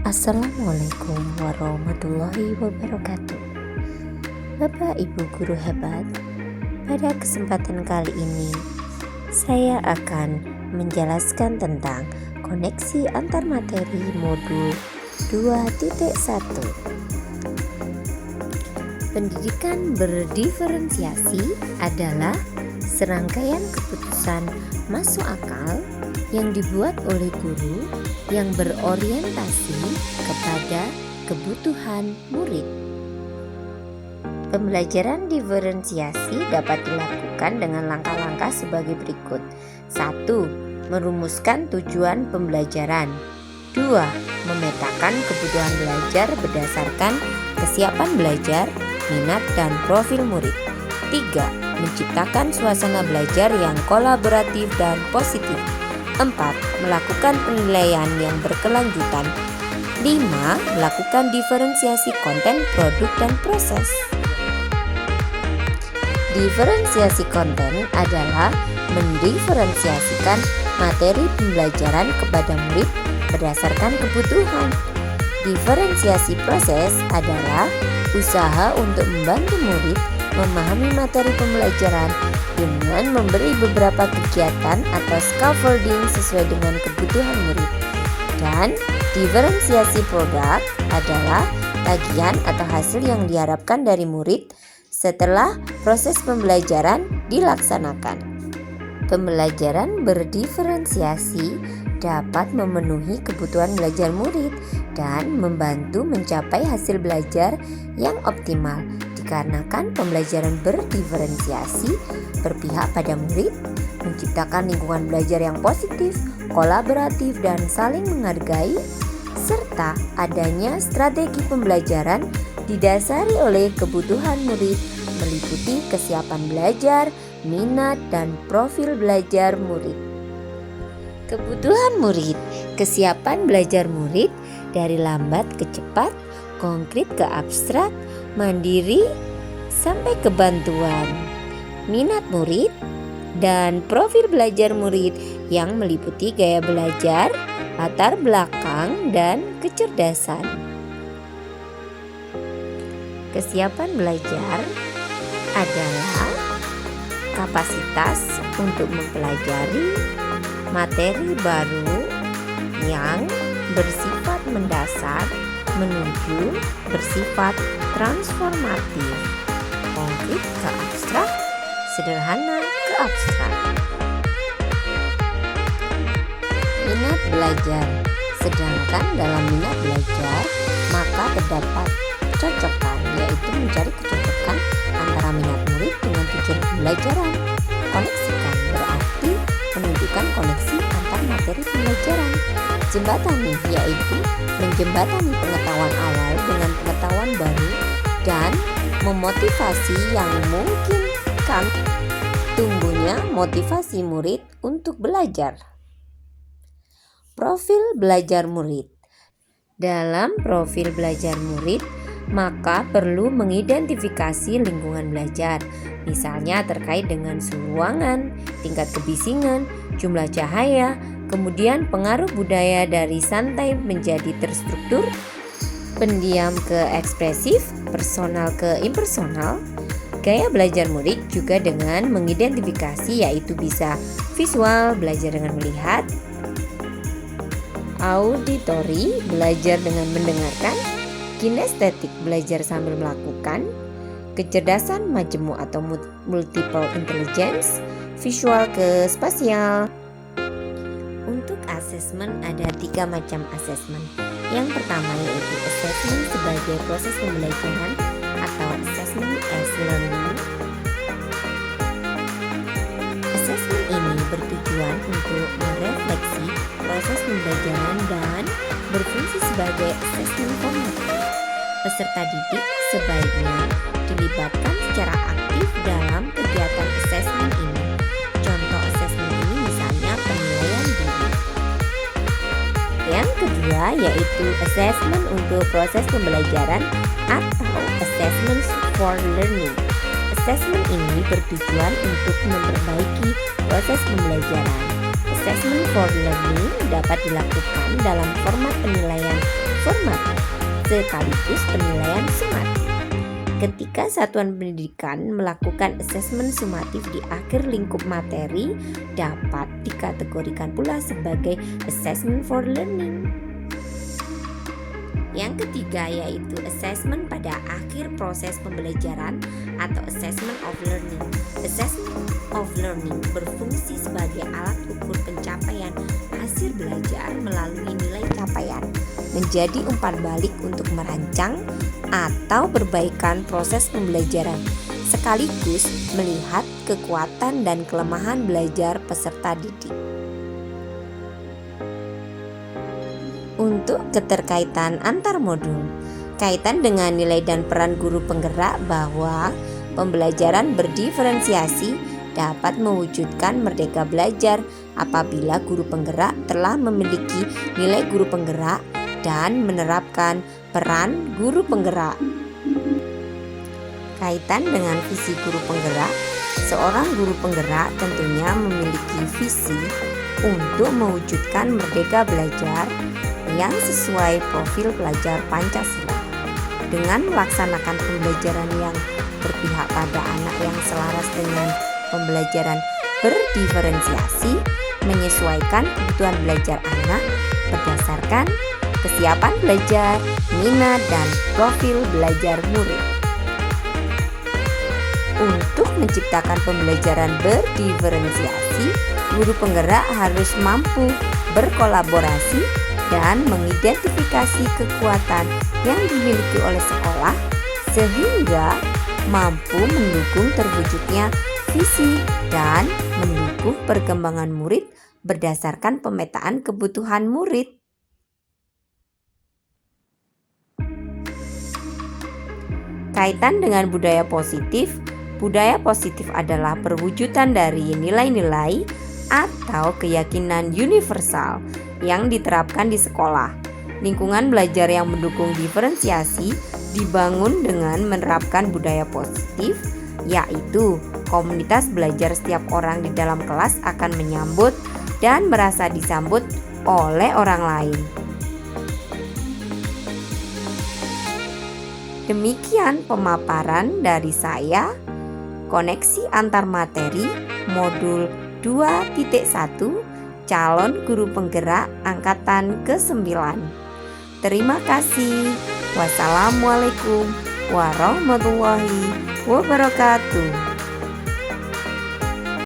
Assalamualaikum warahmatullahi wabarakatuh. Bapak Ibu guru hebat, pada kesempatan kali ini saya akan menjelaskan tentang koneksi antar materi modul 2.1. Pendidikan berdiferensiasi adalah serangkaian keputusan masuk akal yang dibuat oleh guru yang berorientasi kepada kebutuhan murid. Pembelajaran diferensiasi dapat dilakukan dengan langkah-langkah sebagai berikut. 1. Merumuskan tujuan pembelajaran. 2. Memetakan kebutuhan belajar berdasarkan kesiapan belajar, minat, dan profil murid. 3. Menciptakan suasana belajar yang kolaboratif dan positif. 4. Melakukan penilaian yang berkelanjutan. 5. Melakukan diferensiasi konten, produk, dan proses. Diferensiasi konten adalah mendiferensiasikan materi pembelajaran kepada murid berdasarkan kebutuhan. Diferensiasi proses adalah usaha untuk membantu murid memahami materi pembelajaran dengan memberi beberapa kegiatan atau scaffolding sesuai dengan kebutuhan murid. Dan diferensiasi produk adalah tagihan atau hasil yang diharapkan dari murid setelah proses pembelajaran dilaksanakan. Pembelajaran berdiferensiasi dapat memenuhi kebutuhan belajar murid dan membantu mencapai hasil belajar yang optimal. Dikarenakan pembelajaran berdiferensiasi berpihak pada murid, menciptakan lingkungan belajar yang positif, kolaboratif, dan saling menghargai, serta adanya strategi pembelajaran didasari oleh kebutuhan murid meliputi kesiapan belajar, minat, dan profil belajar murid. Kebutuhan murid, kesiapan belajar murid dari lambat ke cepat, konkret ke abstrak, mandiri sampai ke bantuan. Minat murid dan profil belajar murid yang meliputi gaya belajar, latar belakang, dan kecerdasan. Kesiapan belajar adalah kapasitas untuk mempelajari materi baru yang bersifat mendasar menuju bersifat transformatif, konkret ke abstrak, sederhana ke abstrak. Minat belajar. Sedangkan dalam minat belajar maka terdapat kecocokan, yaitu mencari kecocokan antara minat murid dengan tujuan pembelajaran. Koneksikan berarti menunjukkan koneksi antar materi pembelajaran. Jembatani yaitu menjembatani pengetahuan awal dengan pengetahuan baru dan memotivasi yang memungkinkan tumbuhnya motivasi murid untuk belajar. Profil belajar murid. Dalam profil belajar murid, maka perlu mengidentifikasi lingkungan belajar, misalnya terkait dengan suhu ruangan, tingkat kebisingan, jumlah cahaya, kemudian pengaruh budaya dari santai menjadi terstruktur, pendiam ke ekspresif, personal ke impersonal. Gaya belajar murid juga dengan mengidentifikasi, yaitu bisa visual, belajar dengan melihat, auditory, belajar dengan mendengarkan, kinestetik, belajar sambil melakukan, kecerdasan majemuk atau multiple intelligence, visual ke spasial. Untuk asesmen ada 3 macam asesmen. Yang pertama yaitu asesmen sebagai proses pembelajaran atau assessment as learning. Asesmen ini bertujuan untuk merefleksi proses pembelajaran dan berfungsi sebagai asesmen formatif. Peserta didik sebaiknya dilibatkan secara aktif dalam kegiatan asesmen ini. Contoh asesmen ini misalnya penilaian diri. Yang kedua yaitu asesmen untuk proses pembelajaran atau assessments for learning. Asesmen ini bertujuan untuk memperbaiki proses pembelajaran. Assessment for learning dapat dilakukan dalam format penilaian formatif sekaligus penilaian sumatif. Ketika satuan pendidikan melakukan asesmen sumatif di akhir lingkup materi, dapat dikategorikan pula sebagai assessment for learning. Yang ketiga yaitu assessment pada akhir proses pembelajaran atau assessment of learning. Assessment of learning berfungsi sebagai alat ukur pencapaian hasil belajar melalui nilai capaian, menjadi umpan balik untuk merancang atau perbaikan proses pembelajaran, sekaligus melihat kekuatan dan kelemahan belajar peserta didik. Untuk keterkaitan antar modul, kaitan dengan nilai dan peran guru penggerak bahwa pembelajaran berdiferensiasi dapat mewujudkan merdeka belajar apabila guru penggerak telah memiliki nilai guru penggerak dan menerapkan peran guru penggerak. Kaitan dengan visi guru penggerak, seorang guru penggerak tentunya memiliki visi untuk mewujudkan merdeka belajar yang sesuai profil pelajar Pancasila dengan melaksanakan pembelajaran yang berpihak pada anak yang selaras dengan pembelajaran berdiferensiasi, menyesuaikan kebutuhan belajar anak berdasarkan kesiapan belajar, minat, dan profil belajar murid. Untuk menciptakan pembelajaran berdiferensiasi, guru penggerak harus mampu berkolaborasi dan mengidentifikasi kekuatan yang dimiliki oleh sekolah sehingga mampu mendukung terwujudnya visi dan mendukung perkembangan murid berdasarkan pemetaan kebutuhan murid. Kaitan dengan budaya positif adalah perwujudan dari nilai-nilai atau keyakinan universal yang diterapkan di sekolah. Lingkungan belajar yang mendukung diferensiasi dibangun dengan menerapkan budaya positif, yaitu komunitas belajar setiap orang di dalam kelas akan menyambut dan merasa disambut oleh orang lain. Demikian pemaparan dari saya, koneksi antar materi modul 2.1 calon guru penggerak angkatan ke-9. Terima kasih. Wassalamualaikum warahmatullahi wabarakatuh.